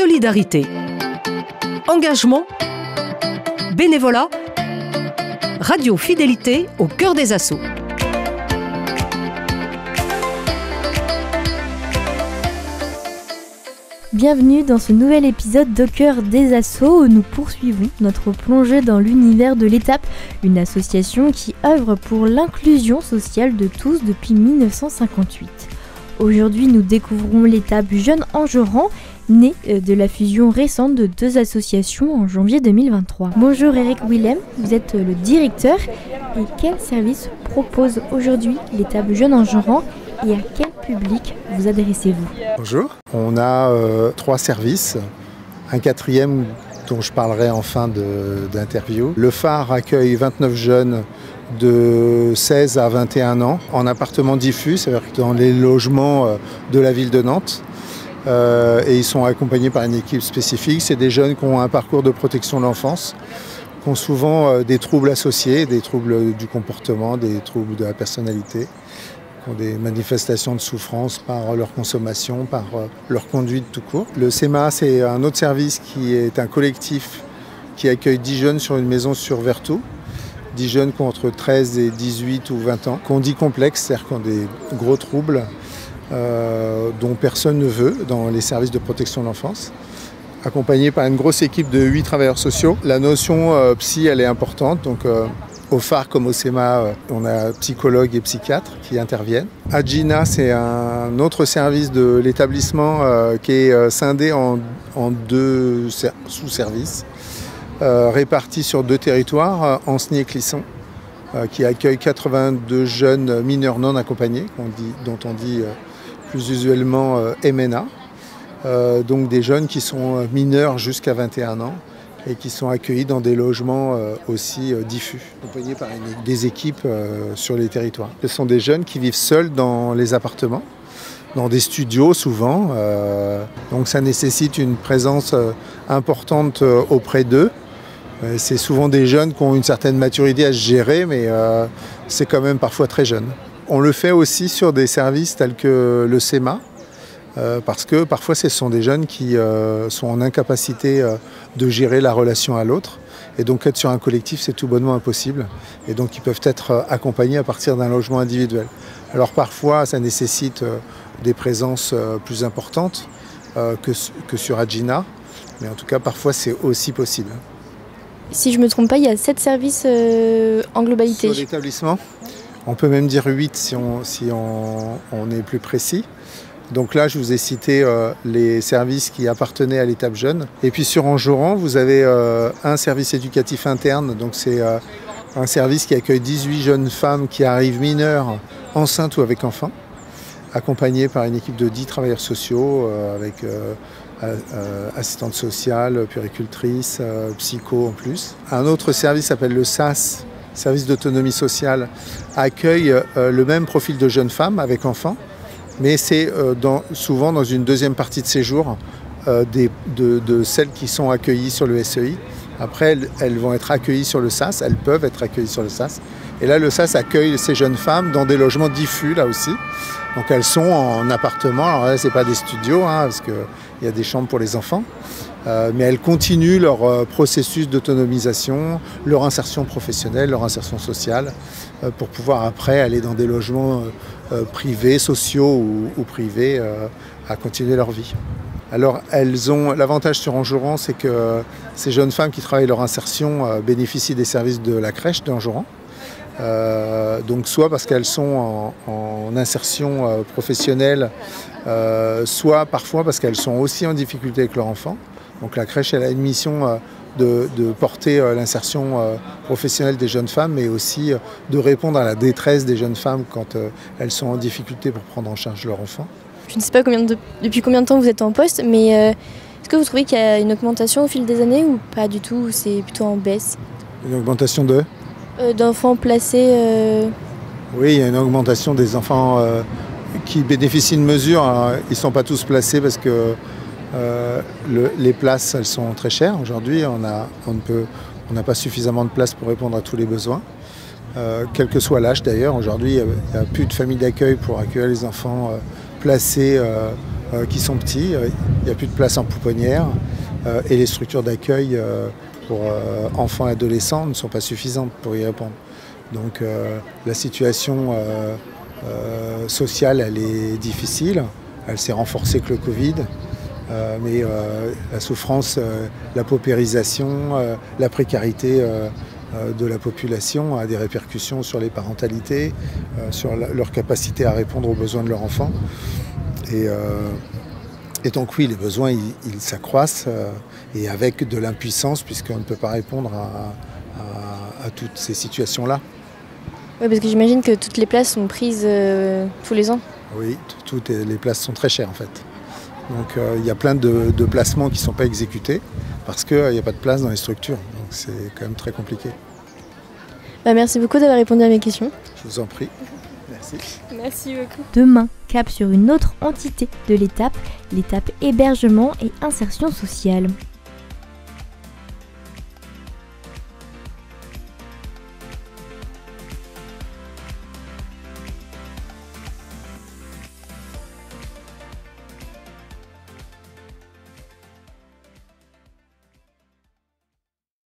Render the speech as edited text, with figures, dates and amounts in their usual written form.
solidarité, engagement, bénévolat, radio fidélité au cœur des assos. Bienvenue dans ce nouvel épisode d'Au cœur des assos où nous poursuivons notre plongée dans l'univers de l'Étape, une association qui œuvre pour l'inclusion sociale de tous depuis 1958. Aujourd'hui, nous découvrons l'Étape Jeunes Enjorrand, née de la fusion récente de deux associations en janvier 2023. Bonjour Eric Willem, vous êtes le directeur. Et quel service propose aujourd'hui l'Étape Jeunes Enjorrand et à quel public vous adressez-vous? Bonjour, on a 3 services, un 4e dont je parlerai en fin d'interview. Le phare accueille 29 jeunes de 16 à 21 ans en appartement diffus, c'est-à-dire dans les logements de la ville de Nantes. Et ils sont accompagnés par une équipe spécifique. C'est des jeunes qui ont un parcours de protection de l'enfance, qui ont souvent des troubles associés, des troubles du comportement, des troubles de la personnalité, qui ont des manifestations de souffrance par leur consommation, par leur conduite tout court. Le CEMA, c'est un autre service qui est un collectif qui accueille 10 jeunes sur une maison sur Vertou. 10 jeunes qui ont entre 13 et 18 ou 20 ans, qu'on dit complexes, c'est-à-dire qui ont des gros troubles dont personne ne veut dans les services de protection de l'enfance, accompagnés par une grosse équipe de 8 travailleurs sociaux. La notion psy, elle est importante, donc au phare comme au CEMA, on a psychologues et psychiatres qui interviennent. Agina, c'est un autre service de l'établissement qui est scindé en 2 sous-services, répartis sur 2 territoires, Ancenis et Clisson, qui accueille 82 jeunes mineurs non accompagnés, dont on dit plus usuellement MNA, donc des jeunes qui sont mineurs jusqu'à 21 ans et qui sont accueillis dans des logements aussi diffus, accompagnés par des équipes sur les territoires. Ce sont des jeunes qui vivent seuls dans les appartements, dans des studios souvent, donc ça nécessite une présence importante auprès d'eux. C'est souvent des jeunes qui ont une certaine maturité à se gérer, mais c'est quand même parfois très jeune. On le fait aussi sur des services tels que le CEMA, parce que parfois ce sont des jeunes qui sont en incapacité de gérer la relation à l'autre. Et donc être sur un collectif, c'est tout bonnement impossible. Et donc ils peuvent être accompagnés à partir d'un logement individuel. Alors parfois, ça nécessite des présences plus importantes que sur Agina, mais en tout cas, parfois c'est aussi possible. Si je ne me trompe pas, il y a 7 services en globalité. Sur l'établissement, on peut même dire 8 si on est plus précis. Donc là, je vous ai cité les services qui appartenaient à l'Étape Jeune. Et puis sur Enjorrand, vous avez un service éducatif interne. Donc c'est un service qui accueille 18 jeunes femmes qui arrivent mineures, enceintes ou avec enfants, accompagnées par une équipe de 10 travailleurs sociaux avec assistante sociale, puéricultrice, psycho en plus. Un autre service s'appelle le SAS, service d'autonomie sociale, accueille le même profil de jeunes femmes avec enfants, mais c'est souvent dans une deuxième partie de séjour de celles qui sont accueillies sur le SEI. Après, elles vont être accueillies sur le SAS, elles peuvent être accueillies sur le SAS. Et là, le SAS accueille ces jeunes femmes dans des logements diffus, là aussi. Donc elles sont en appartement, alors là, ce n'est pas des studios, parce qu'il y a des chambres pour les enfants. Mais elles continuent leur processus d'autonomisation, leur insertion professionnelle, leur insertion sociale, pour pouvoir après aller dans des logements privés, sociaux ou privés, à continuer leur vie. Alors elles ont l'avantage sur Enjorrand, c'est que ces jeunes femmes qui travaillent leur insertion bénéficient des services de la crèche d'Enjorrand. Donc soit parce qu'elles sont en insertion professionnelle, soit parfois parce qu'elles sont aussi en difficulté avec leur enfant. Donc la crèche, elle a une mission de porter l'insertion professionnelle des jeunes femmes, mais aussi de répondre à la détresse des jeunes femmes quand elles sont en difficulté pour prendre en charge leur enfant. Je ne sais pas depuis combien de temps vous êtes en poste, mais est-ce que vous trouvez qu'il y a une augmentation au fil des années ou pas du tout, ou c'est plutôt en baisse? Une augmentation d'enfants placés Oui, il y a une augmentation des enfants qui bénéficient de mesures. Alors, ils ne sont pas tous placés parce que les places, elles sont très chères. Aujourd'hui, on n'a pas suffisamment de place pour répondre à tous les besoins. Quel que soit l'âge d'ailleurs, aujourd'hui, il n'y a plus de famille d'accueil pour accueillir les enfants placés qui sont petits. Il n'y a plus de place en pouponnière et les structures d'accueil pour enfants et adolescents ne sont pas suffisantes pour y répondre. Donc la situation sociale, elle est difficile. Elle s'est renforcée avec le Covid. Mais la souffrance, la paupérisation, la précarité de la population a des répercussions sur les parentalités, sur leur capacité à répondre aux besoins de leurs enfants. Et donc oui, les besoins ils s'accroissent et avec de l'impuissance puisqu'on ne peut pas répondre à toutes ces situations-là. Oui, parce que j'imagine que toutes les places sont prises tous les ans. Oui, toutes les places sont très chères en fait. Donc il y a plein de placements qui ne sont pas exécutés parce qu'il n'y a pas de place dans les structures. Donc c'est quand même très compliqué. Merci beaucoup d'avoir répondu à mes questions. Je vous en prie. Merci. Merci beaucoup. Demain, cap sur une autre entité de l'étape hébergement et insertion sociale.